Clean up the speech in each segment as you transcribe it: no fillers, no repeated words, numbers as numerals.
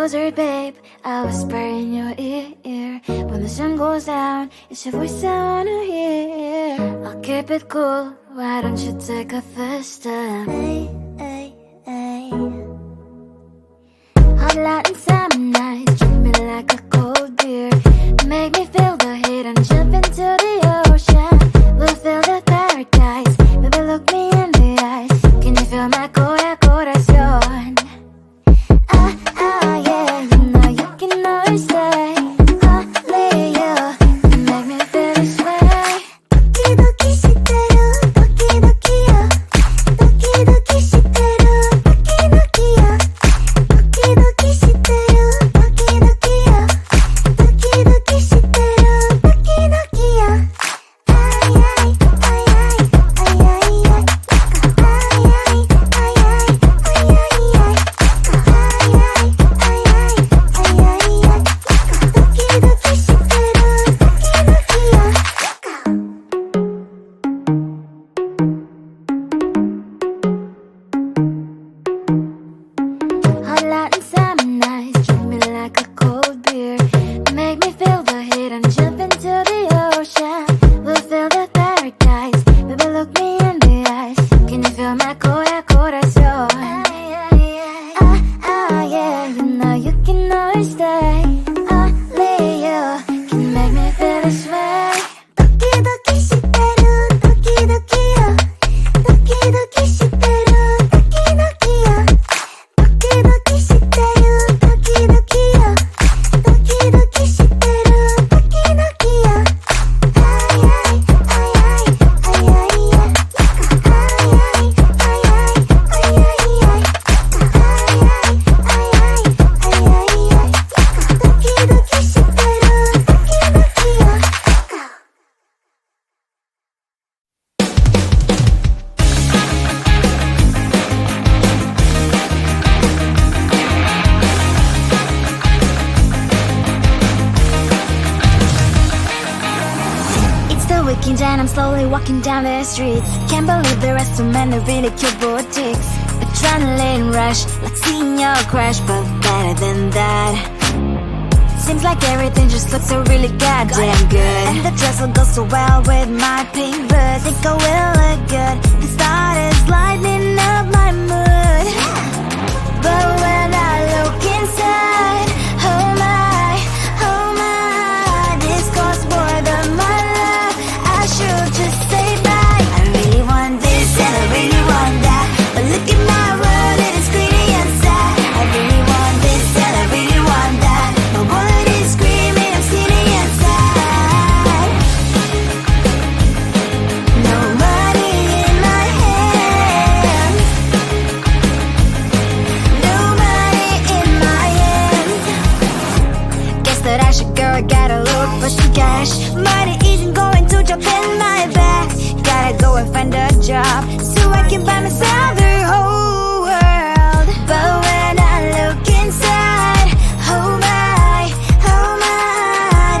closer, babe. I'll whisper in your ear. When the sun goes down, it's your voice I wanna hear. I'll keep it cool, why don't you take a first step? Hey, hey, hey. Hot Latin summer nights, treat me like a cold beer. Make me feel the heat and jump into the ocean. We'll feel the paradise, baby look me in the eyes. Can you feel my corazón? Yeah, you know you can always stay. Only you can make me feel this way. 도끼도끼 시대로 도끼도끼야. 도끼도끼 시대로 도끼도끼야. 도끼도끼 시대로 도끼도끼야. 도끼도끼 시대로 도끼도끼야. And I'm slowly walking down the streets. Can't believe there are so many really cute boutiques. Adrenaline rush, like seeing your crush, but better than that. Seems like everything just looks so really goddamn good. And the dress will go so well with my pink boots. Think I will look good. The start is lighting up my mood. But when I look inside, oh my, this costs more than my love. I should just say bye. I really want this and I really want that, but look at my world, it is greedy and sad. I really want this and I really want that. My wallet is screaming, I'm skinny and sad. No money in my hand. No money in my hand. Guess that I should go, gotta look for some cash. Money isn't going to jump in my back. Gotta go and find a job so I can buy myself the whole world. But when I look inside, oh my,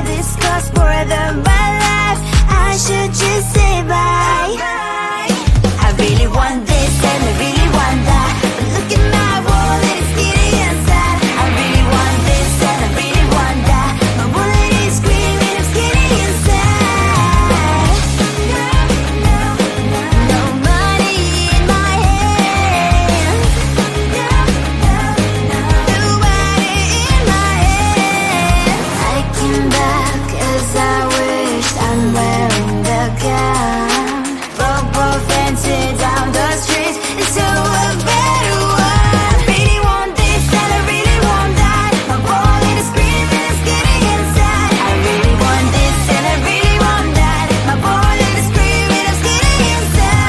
this costs more than my life. I should just say bye. I really want this and I really want that, but look at my wallet, it's skinny and sad. I really want this and I really want that. My wallet is screaming, I'm skinny and sad. No money in my hand. No money in my hand. I came back as I wished. I'm wearing the gown. Bobo fancy down the streets. It's so a better one. Really want this and I really want that. My wallet is screaming, it's getting inside. I really want this and I really want that. My wallet is screaming, it's getting inside.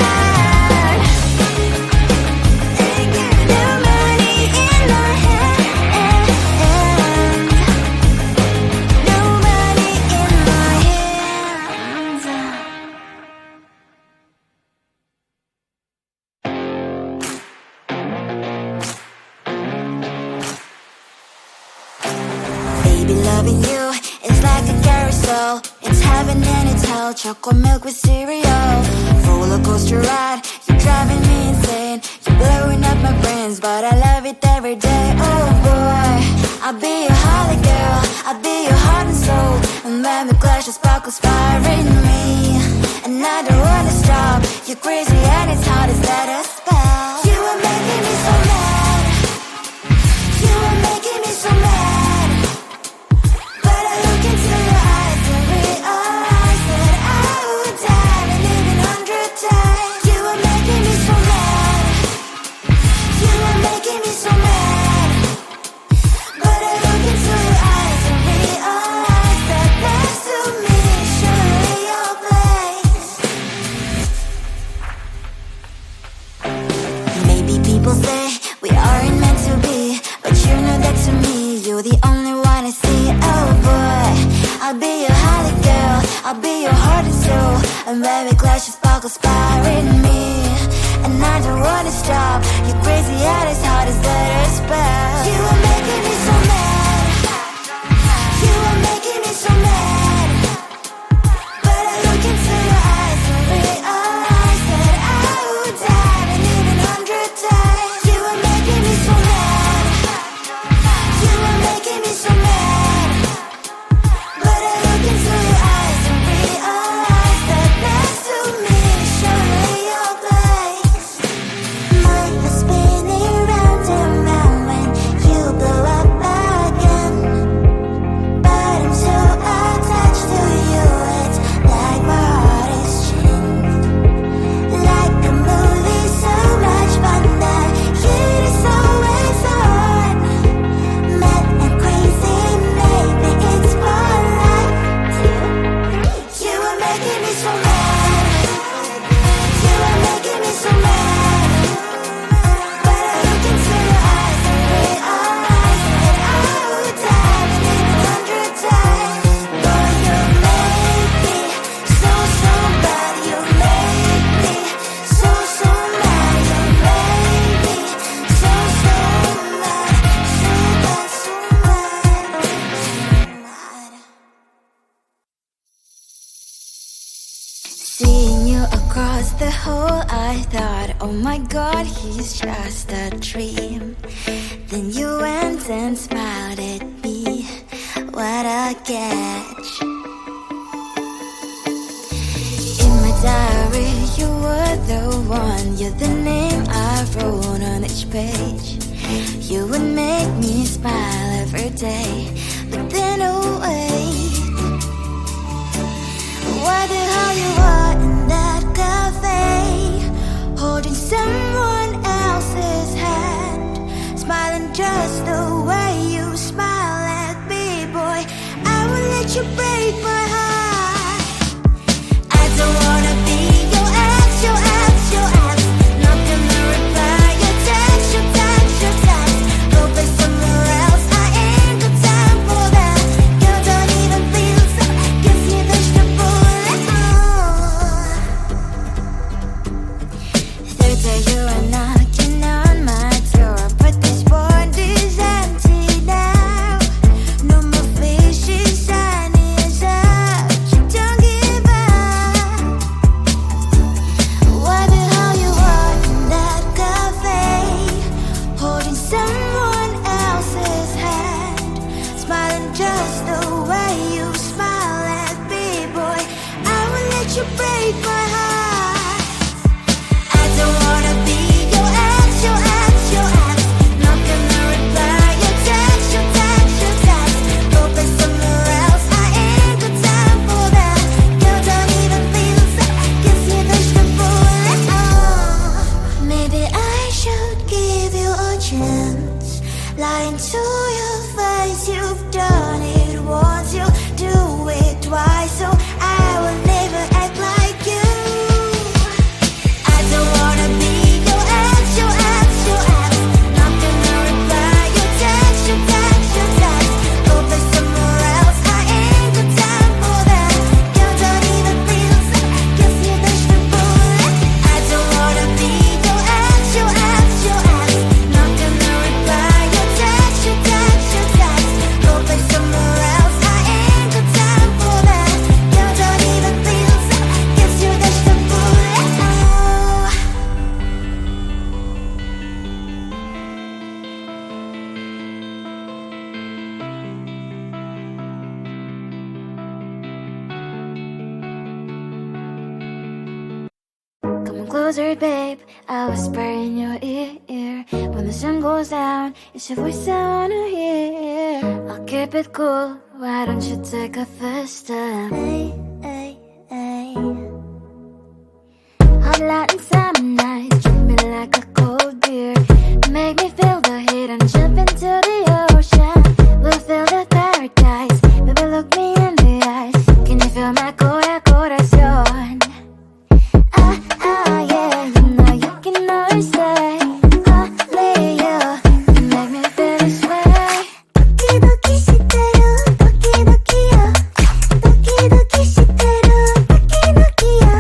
No money in my hand. No money in my hands. Baby, loving you is like a carousel. It's heaven and it's hell. Chocolate milk with cereal. Roller coaster ride. You're driving me insane. You're blowing up my brains, but I love it every day. Oh boy, I'll be your holly girl, I'll be your heart and soul. And when we clash, the sparkles fire in me. And I don't wanna stop. You're crazy and it's hard as let us spell. You are making me so mad. You are making me so mad. But I look into your eyes and realize that I would die and live 100 times. You are making me so mad. You are making me so mad. But I look into your eyes and realize that next to me is surely your place. Maybe people say we aren't meant to be, but you know that to me, you're the only one I see. Oh boy, I'll be your holly girl, I'll be your heart and soul. And when we clash, the sparkles fire in me. And I don't wanna stop. You're crazy and as hard as let her spell. You are making me so mad. You are making me so mad. But I look into your eyes and realize that I would die and live 100 times. You are making me so mad. You are making me so mad. But I look into your eyes and realize that next to me is surely your place. Mind is spinning round and round when you blow up again. But I'm so attached to you, it's like my heart is chained. Like a movie, so much fun that heat is always on. Mad and crazy, maybe it's for life. You are making me so mad. You are making me so mad. But I look into your eyes and realize that I would die and live 100 times. Boy, you make me so, so bad. You make me so, so mad. You make me so, so mad. So bad, so mad. Seeing you across the hall, I thought, oh my god, he's just a dream. Then you went and smiled at me. What a catch. In my diary, you were the one. You're the name I wrote on each page. You would make me smile every day. But then, oh wait, what the hell you are in that cafe, holding someone else's hand, smiling just the way you smile at me, boy. I will let you break my heart. I don't wanna be your ex, your ex, your ex. Not gonna reply your text, your text, your text. Go play somewhere else, I ain't got time for that. Girl, don't even feel so, guess you vegetable. Third day you are knocking on my door, but this one is empty now. No more fishes, sun is up. You don't give up. What the hell you are in that cafe, holding someone else's hand, smiling just the way you smile at me, boy. I will let you break my heart. I don't wanna be your ex, your ex, your ex. Not gonna reply your text, your text, your text. Go play somewhere else, I ain't got time for that. Girl, don't even feel so, guess you vegetable. Maybe I should give you a chance. Lying to your face, you've done it once, you do it twice, so I will never act like you. I don't wanna be your ex, your ex, your ex. Not gonna reply your text, your text, your text. Go play somewhere else, I ain't got time for that. Girl, don't even feel so, guess you vegetable. I don't wanna be your ex, your ex, your ex. Not gonna reply your text, your text, your text. Go play somewhere else, I ain't got time for that. Girl, closer, babe. I'll whisper in your ear. When the sun goes down, it's your voice I wanna hear. I'll keep it cool, why don't you take a first step? Hey, hey, hey. Hot Latin summer nights, treat me like a cold beer. Make me feel the heat and jump into the ocean. We'll feel the paradise, baby look me in the eyes. Can you feel my corazón? Yeah, you know you can always say only you can make me feel this way. Doki doki shiteru, doki doki yo. Doki doki shiteru, doki doki yo.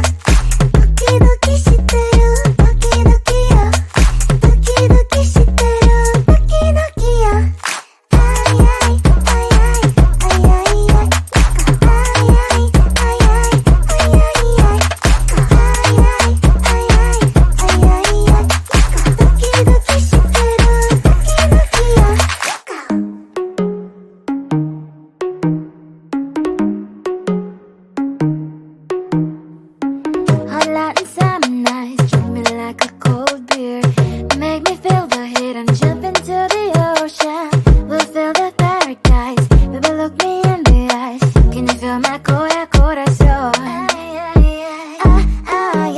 Doki doki shiteru, doki doki yo. Doki doki shiteru, doki doki yo. Ay ay ay ay ay ay ay. Ay ay ay ay ay ay ay. Hot Latin summer nights, treat me like a cold beer. Make me feel the heat and jump into the ocean. We'll feel the paradise, baby look me in the eyes. Can you feel my corazón?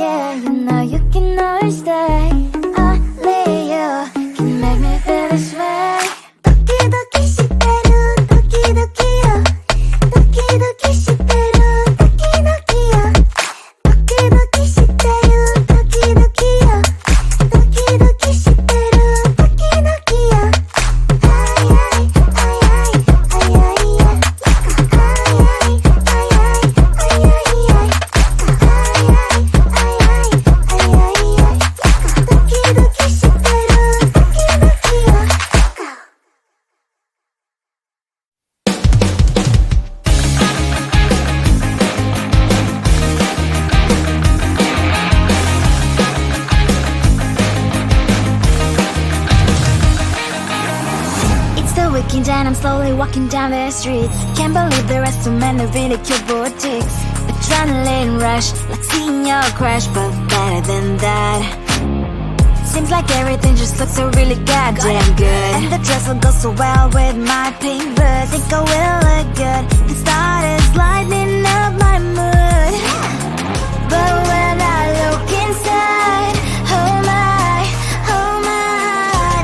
Yeah, you know you can always stay. Only you can make me feel this way. Doki doki shiteru, doki doki yo. Doki doki shiteru, doki doki yo. Doki doki shiteru, doki doki yo. Doki doki shiteru, doki doki yo. Ay ay ay ay ay ay ay. Ay ay ay ay ay ay ay. It's the weekend and I'm slowly walking down the streets. Can't believe there are so many really cute boutiques. Adrenaline rush, like seeing your crush, but better than that. Seems like everything just looks so really goddamn good. And the dress will go so well with my pink boots. Think I will look good. The start is lighting up my mood. But when I look inside, oh my,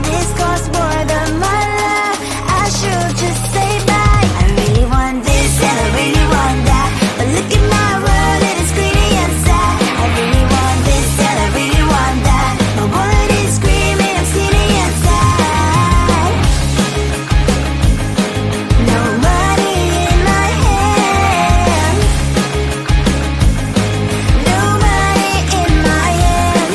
this costs more than my life. I should just say bye. I really want this and I really want that, but look at my world, it is pretty inside. I really want this and I really want that. My wallet is screaming, I'm skinny inside. No money in my hand. No money in my hand.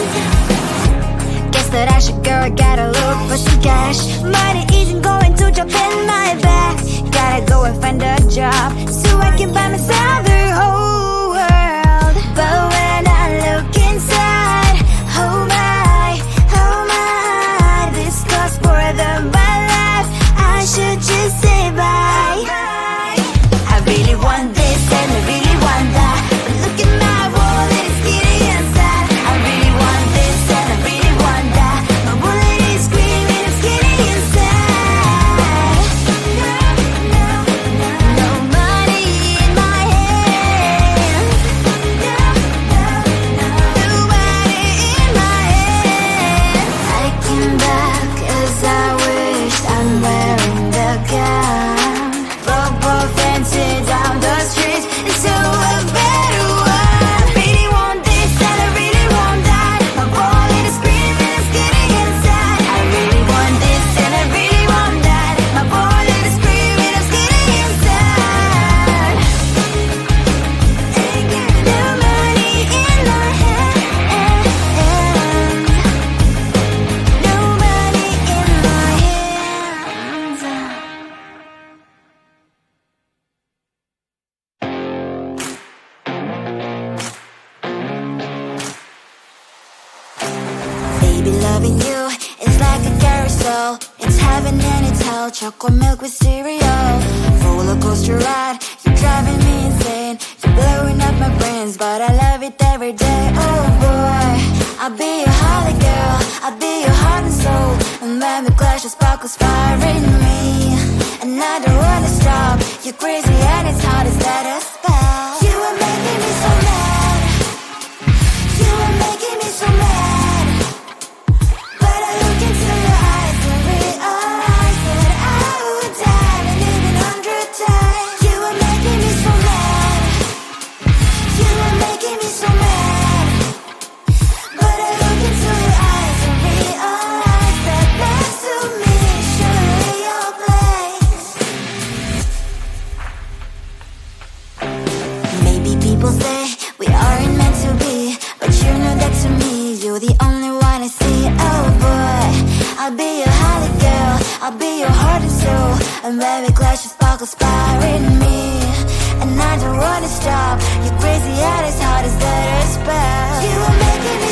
Guess that I should go, I gotta look for some cash. Money isn't going to jump in my back. Gotta go and find a job so I can buy myself the whole world. But when I look inside, oh my, this costs more than my life. I should just say bye. I really want this and I really want that, but look at my wallet, it's getting inside. I really want this and I really want that. My wallet is screaming, it's getting inside. No money in my hand. No money in my hand. I came back as I wished. I'm wearing the gown. Bobo fancy down the streets into a better one. Really want this and I really want that. My wallet is screaming, it's getting inside. I really want this and I really want that. My wallet is screaming, it's getting inside. No money in my hand. No money in my hands. Baby, loving you is like a carousel. It's heaven and it's hell. Chocolate milk with cereal. Roller coaster ride, you're driving me insane. You're blowing up my brains. things, but I love it every day. Oh boy, I'll be your holly girl, I'll be your heart and soul. And when we clash, the sparkles fire in me, and I don't wanna stop. You're crazy and it's hard as that a spell. You are making me so mad, you are making me so mad. But I look into your eyes and realize that I would die and even 100 times. You are making me so mad, you are making me so mad. But I look into your eyes and realize that next to me should be your place. Maybe people say we aren't meant to be, but you know that to me you're the only one I see. Oh boy, I'll be your holly girl, I'll be your heart and soul. And when we clash, the sparkles fire in me, and I don't wanna stop. You're crazy and as hard as that a spell. You are making me